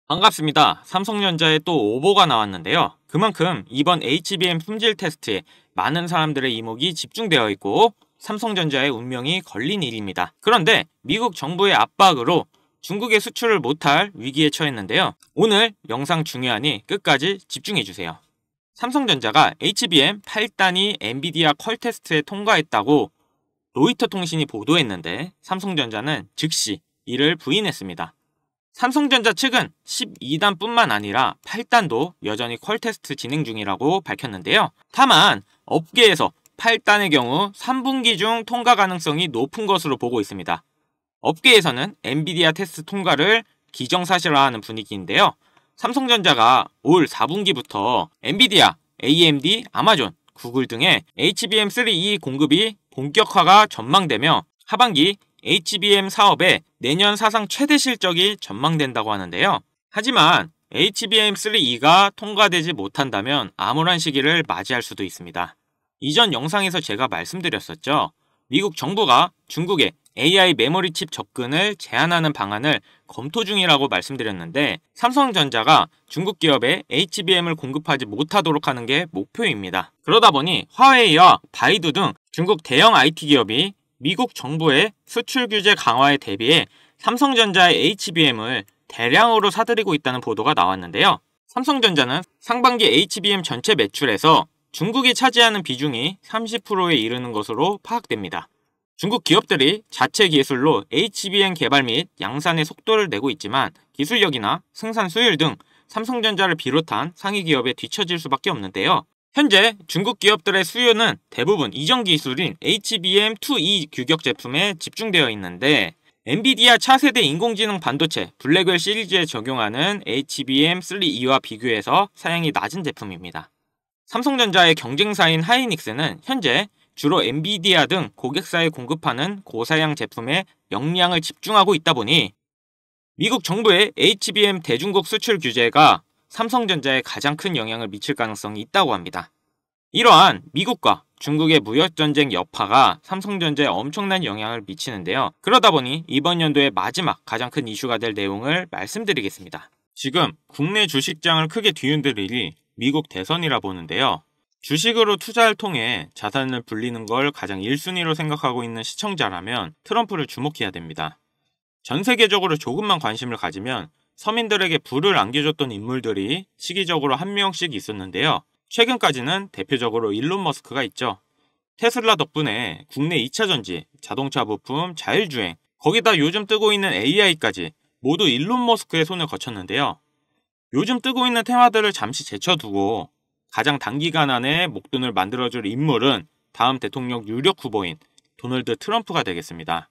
반갑습니다. 삼성전자에 또 오보가 나왔는데요. 그만큼 이번 HBM 품질 테스트에 많은 사람들의 이목이 집중되어 있고 삼성전자의 운명이 걸린 일입니다. 그런데 미국 정부의 압박으로 중국에 수출을 못할 위기에 처했는데요. 오늘 영상 중요하니 끝까지 집중해주세요. 삼성전자가 HBM 8단위 엔비디아 퀄 테스트에 통과했다고 로이터 통신이 보도했는데 삼성전자는 즉시 이를 부인했습니다. 삼성전자 측은 12단뿐만 아니라 8단도 여전히 퀄 테스트 진행 중이라고 밝혔는데요. 다만 업계에서 8단의 경우 3분기 중 통과 가능성이 높은 것으로 보고 있습니다. 업계에서는 엔비디아 테스트 통과를 기정사실화하는 분위기인데요. 삼성전자가 올 4분기부터 엔비디아, AMD, 아마존, 구글 등의 HBM3E 공급이 본격화가 전망되며 하반기 HBM 사업의 내년 사상 최대 실적이 전망된다고 하는데요. 하지만 HBM3E가 통과되지 못한다면 암울한 시기를 맞이할 수도 있습니다. 이전 영상에서 제가 말씀드렸었죠. 미국 정부가 중국의 AI 메모리 칩 접근을 제한하는 방안을 검토 중이라고 말씀드렸는데 삼성전자가 중국 기업에 HBM을 공급하지 못하도록 하는 게 목표입니다. 그러다 보니 화웨이와 바이두 등 중국 대형 IT 기업이 미국 정부의 수출 규제 강화에 대비해 삼성전자의 HBM을 대량으로 사들이고 있다는 보도가 나왔는데요. 삼성전자는 상반기 HBM 전체 매출에서 중국이 차지하는 비중이 30%에 이르는 것으로 파악됩니다. 중국 기업들이 자체 기술로 HBM 개발 및 양산의 속도를 내고 있지만 기술력이나 생산 수율 등 삼성전자를 비롯한 상위 기업에 뒤처질 수밖에 없는데요. 현재 중국 기업들의 수요는 대부분 이전 기술인 HBM2E 규격 제품에 집중되어 있는데 엔비디아 차세대 인공지능 반도체 블랙웰 시리즈에 적용하는 HBM3E와 비교해서 사양이 낮은 제품입니다. 삼성전자의 경쟁사인 하이닉스는 현재 주로 엔비디아 등 고객사에 공급하는 고사양 제품에 역량을 집중하고 있다 보니 미국 정부의 HBM 대중국 수출 규제가 삼성전자에 가장 큰 영향을 미칠 가능성이 있다고 합니다. 이러한 미국과 중국의 무역전쟁 여파가 삼성전자에 엄청난 영향을 미치는데요. 그러다 보니 이번 연도의 마지막 가장 큰 이슈가 될 내용을 말씀드리겠습니다. 지금 국내 주식장을 크게 뒤흔들 일이 미국 대선이라 보는데요. 주식으로 투자를 통해 자산을 불리는 걸 가장 1순위로 생각하고 있는 시청자라면 트럼프를 주목해야 됩니다. 전 세계적으로 조금만 관심을 가지면 서민들에게 부를 안겨줬던 인물들이 시기적으로 한 명씩 있었는데요. 최근까지는 대표적으로 일론 머스크가 있죠. 테슬라 덕분에 국내 2차전지, 자동차 부품, 자율주행, 거기다 요즘 뜨고 있는 AI까지 모두 일론 머스크의 손을 거쳤는데요. 요즘 뜨고 있는 테마들을 잠시 제쳐두고 가장 단기간 안에 목돈을 만들어줄 인물은 다음 대통령 유력 후보인 도널드 트럼프가 되겠습니다.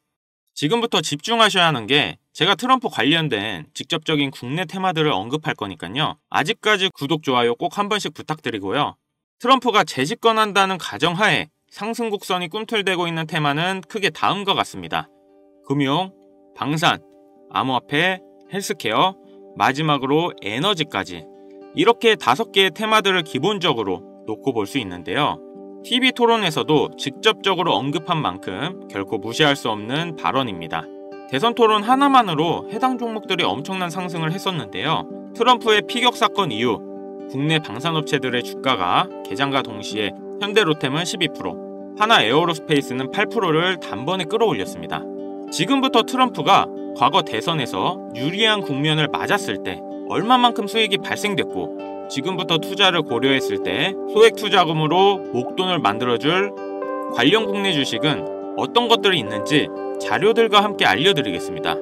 지금부터 집중하셔야 하는 게 제가 트럼프 관련된 직접적인 국내 테마들을 언급할 거니까요. 아직까지 구독, 좋아요 꼭 한 번씩 부탁드리고요. 트럼프가 재집권한다는 가정하에 상승 곡선이 꿈틀대고 있는 테마는 크게 다음과 같습니다. 금융, 방산, 암호화폐, 헬스케어, 마지막으로 에너지까지 이렇게 5개의 테마들을 기본적으로 놓고 볼 수 있는데요. TV 토론에서도 직접적으로 언급한 만큼 결코 무시할 수 없는 발언입니다. 대선 토론 하나만으로 해당 종목들이 엄청난 상승을 했었는데요. 트럼프의 피격 사건 이후 국내 방산업체들의 주가가 개장과 동시에 현대로템은 12%, 하나 에어로스페이스는 8%를 단번에 끌어올렸습니다. 지금부터 트럼프가 과거 대선에서 유리한 국면을 맞았을 때 얼마만큼 수익이 발생됐고 지금부터 투자를 고려했을 때 소액 투자금으로 목돈을 만들어줄 관련 국내 주식은 어떤 것들이 있는지 자료들과 함께 알려드리겠습니다.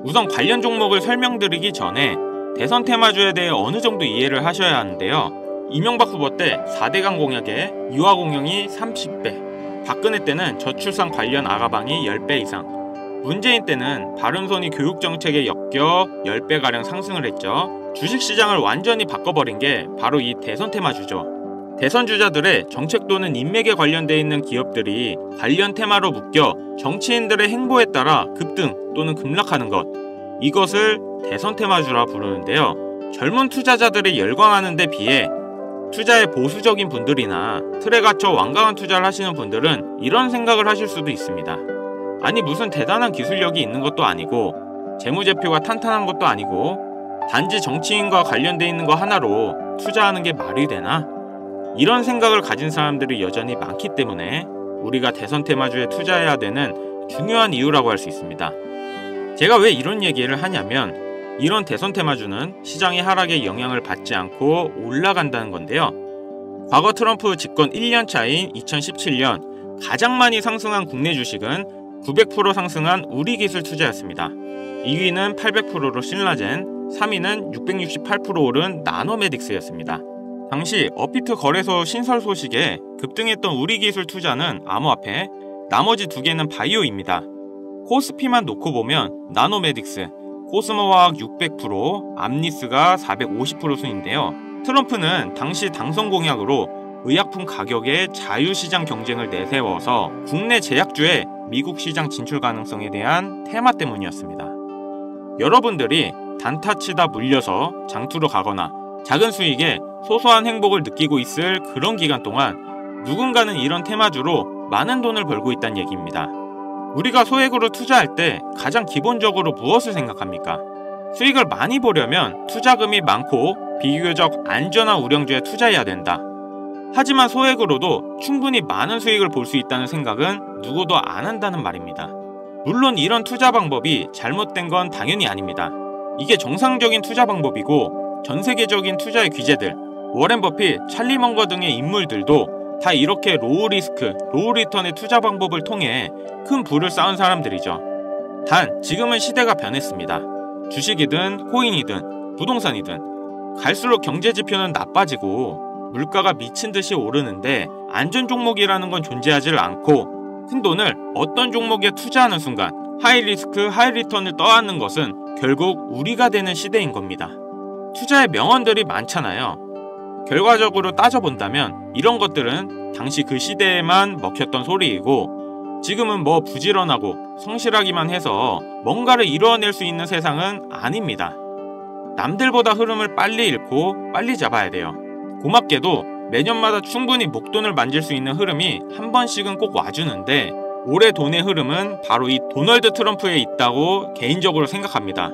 우선 관련 종목을 설명드리기 전에 대선 테마주에 대해 어느 정도 이해를 하셔야 하는데요. 이명박 후보 때 4대강 공약에 유아 공영이 30배, 박근혜 때는 저출산 관련 아가방이 10배 이상, 문재인 때는 바른손이 교육정책에 엮여 10배가량 상승을 했죠. 주식시장을 완전히 바꿔버린 게 바로 이 대선 테마주죠. 대선 주자들의 정책 또는 인맥에 관련되어 있는 기업들이 관련 테마로 묶여 정치인들의 행보에 따라 급등 또는 급락하는 것, 이것을 대선 테마주라 부르는데요. 젊은 투자자들이 열광하는 데 비해 투자에 보수적인 분들이나 틀에 갇혀 완강한 투자를 하시는 분들은 이런 생각을 하실 수도 있습니다. 아니 무슨 대단한 기술력이 있는 것도 아니고 재무제표가 탄탄한 것도 아니고 단지 정치인과 관련돼 있는 거 하나로 투자하는 게 말이 되나? 이런 생각을 가진 사람들이 여전히 많기 때문에 우리가 대선 테마주에 투자해야 되는 중요한 이유라고 할 수 있습니다. 제가 왜 이런 얘기를 하냐면 이런 대선 테마주는 시장의 하락에 영향을 받지 않고 올라간다는 건데요. 과거 트럼프 집권 1년 차인 2017년 가장 많이 상승한 국내 주식은 900% 상승한 우리기술 투자였습니다. 2위는 800%로 신라젠, 3위는 668% 오른 나노메딕스였습니다. 당시 업비트 거래소 신설 소식에 급등했던 우리기술 투자는 암호화폐, 나머지 두 개는 바이오입니다. 코스피만 놓고 보면 나노메딕스, 코스모화학 600%, 암리스가 450% 순인데요. 트럼프는 당시 당선 공약으로 의약품 가격의 자유시장 경쟁을 내세워서 국내 제약주의 미국 시장 진출 가능성에 대한 테마 때문이었습니다. 여러분들이 단타치다 물려서 장투로 가거나 작은 수익에 소소한 행복을 느끼고 있을 그런 기간 동안 누군가는 이런 테마주로 많은 돈을 벌고 있다는 얘기입니다. 우리가 소액으로 투자할 때 가장 기본적으로 무엇을 생각합니까? 수익을 많이 보려면 투자금이 많고 비교적 안전한 우량주에 투자해야 된다. 하지만 소액으로도 충분히 많은 수익을 볼 수 있다는 생각은 누구도 안 한다는 말입니다. 물론 이런 투자 방법이 잘못된 건 당연히 아닙니다. 이게 정상적인 투자 방법이고 전 세계적인 투자의 귀재들, 워렌 버핏, 찰리 먼거 등의 인물들도 다 이렇게 로우 리스크, 로우 리턴의 투자 방법을 통해 큰 부를 쌓은 사람들이죠. 단 지금은 시대가 변했습니다. 주식이든 코인이든 부동산이든 갈수록 경제 지표는 나빠지고 물가가 미친 듯이 오르는데 안전 종목이라는 건 존재하지 않고 큰 돈을 어떤 종목에 투자하는 순간 하이 리스크, 하이 리턴을 떠안는 것은 결국 우리가 되는 시대인 겁니다. 투자의 명언들이 많잖아요. 결과적으로 따져본다면 이런 것들은 당시 그 시대에만 먹혔던 소리이고 지금은 뭐 부지런하고 성실하기만 해서 뭔가를 이루어낼 수 있는 세상은 아닙니다. 남들보다 흐름을 빨리 읽고 빨리 잡아야 돼요. 고맙게도 매년마다 충분히 목돈을 만질 수 있는 흐름이 한 번씩은 꼭 와주는데 올해 돈의 흐름은 바로 이 도널드 트럼프에 있다고 개인적으로 생각합니다.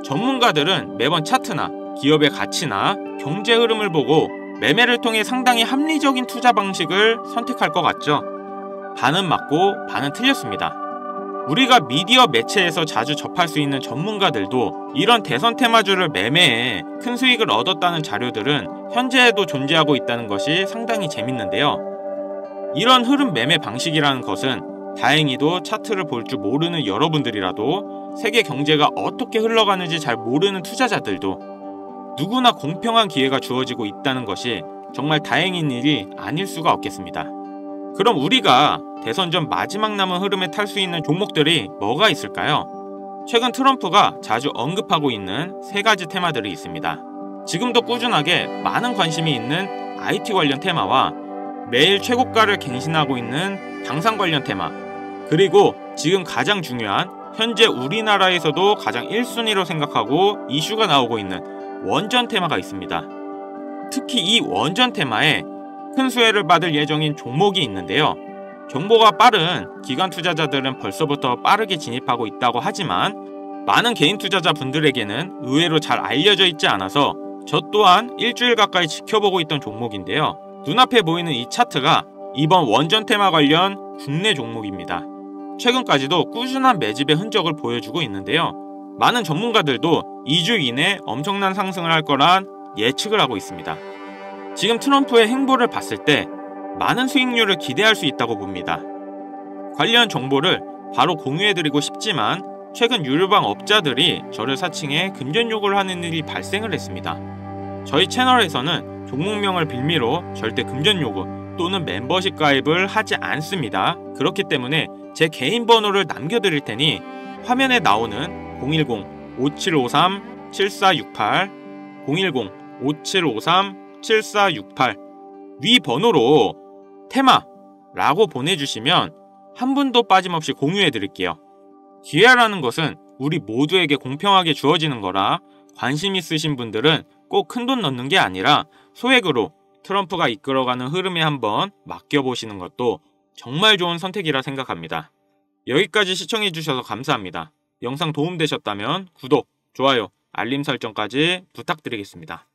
전문가들은 매번 차트나 기업의 가치나 경제 흐름을 보고 매매를 통해 상당히 합리적인 투자 방식을 선택할 것 같죠? 반은 맞고 반은 틀렸습니다. 우리가 미디어 매체에서 자주 접할 수 있는 전문가들도 이런 대선 테마주를 매매해 큰 수익을 얻었다는 자료들은 현재에도 존재하고 있다는 것이 상당히 재밌는데요. 이런 흐름 매매 방식이라는 것은 다행히도 차트를 볼 줄 모르는 여러분들이라도 세계 경제가 어떻게 흘러가는지 잘 모르는 투자자들도 누구나 공평한 기회가 주어지고 있다는 것이 정말 다행인 일이 아닐 수가 없겠습니다. 그럼 우리가 대선 전 마지막 남은 흐름에 탈 수 있는 종목들이 뭐가 있을까요? 최근 트럼프가 자주 언급하고 있는 세 가지 테마들이 있습니다. 지금도 꾸준하게 많은 관심이 있는 IT 관련 테마와 매일 최고가를 갱신하고 있는 당산 관련 테마, 그리고 지금 가장 중요한 현재 우리나라에서도 가장 1순위로 생각하고 이슈가 나오고 있는 원전 테마가 있습니다. 특히 이 원전 테마에 큰 수혜를 받을 예정인 종목이 있는데요. 정보가 빠른 기관 투자자들은 벌써부터 빠르게 진입하고 있다고 하지만 많은 개인 투자자분들에게는 의외로 잘 알려져 있지 않아서 저 또한 일주일 가까이 지켜보고 있던 종목인데요. 눈앞에 보이는 이 차트가 이번 원전 테마 관련 국내 종목입니다. 최근까지도 꾸준한 매집의 흔적을 보여주고 있는데요. 많은 전문가들도 2주 이내 엄청난 상승을 할 거란 예측을 하고 있습니다. 지금 트럼프의 행보를 봤을 때 많은 수익률을 기대할 수 있다고 봅니다. 관련 정보를 바로 공유해드리고 싶지만 최근 유료방 업자들이 저를 사칭해 금전 요구를 하는 일이 발생을 했습니다. 저희 채널에서는 종목명을 빌미로 절대 금전 요구 또는 멤버십 가입을 하지 않습니다. 그렇기 때문에 제 개인 번호를 남겨드릴 테니 화면에 나오는 010-5753-7468 010-5753-7468 위 번호로 테마라고 보내주시면 한 분도 빠짐없이 공유해드릴게요. 기회라는 것은 우리 모두에게 공평하게 주어지는 거라 관심 있으신 분들은 꼭 큰돈 넣는 게 아니라 소액으로 트럼프가 이끌어가는 흐름에 한번 맡겨보시는 것도 정말 좋은 선택이라 생각합니다. 여기까지 시청해주셔서 감사합니다. 영상 도움되셨다면 구독, 좋아요, 알림 설정까지 부탁드리겠습니다.